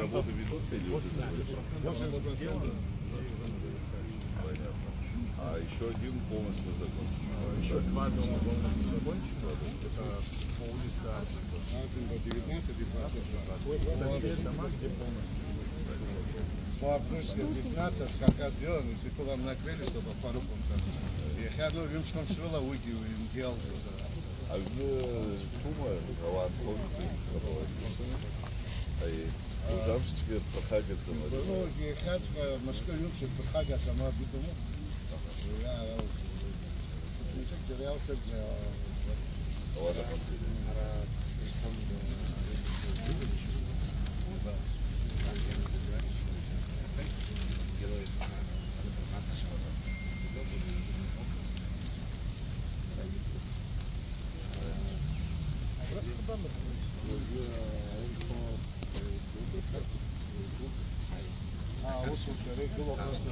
работы ведутся или уже закончили? 80%. Понятно. А еще один полностью закончен. Еще два дома полностью закончены. Это по улице Один по 19 и 22. Есть дома, где полностью. По обжорству 15 шака сделаны, теперь нам накрыли, чтобы пару пунктов. И ходил в Юмском селе, выгил и делал. А Тума, Галан, помните? Там же теперь проходят за Ну, и ходил, Москва Юмск проходят, сама битуму. Я терялся для... А, вот, было просто...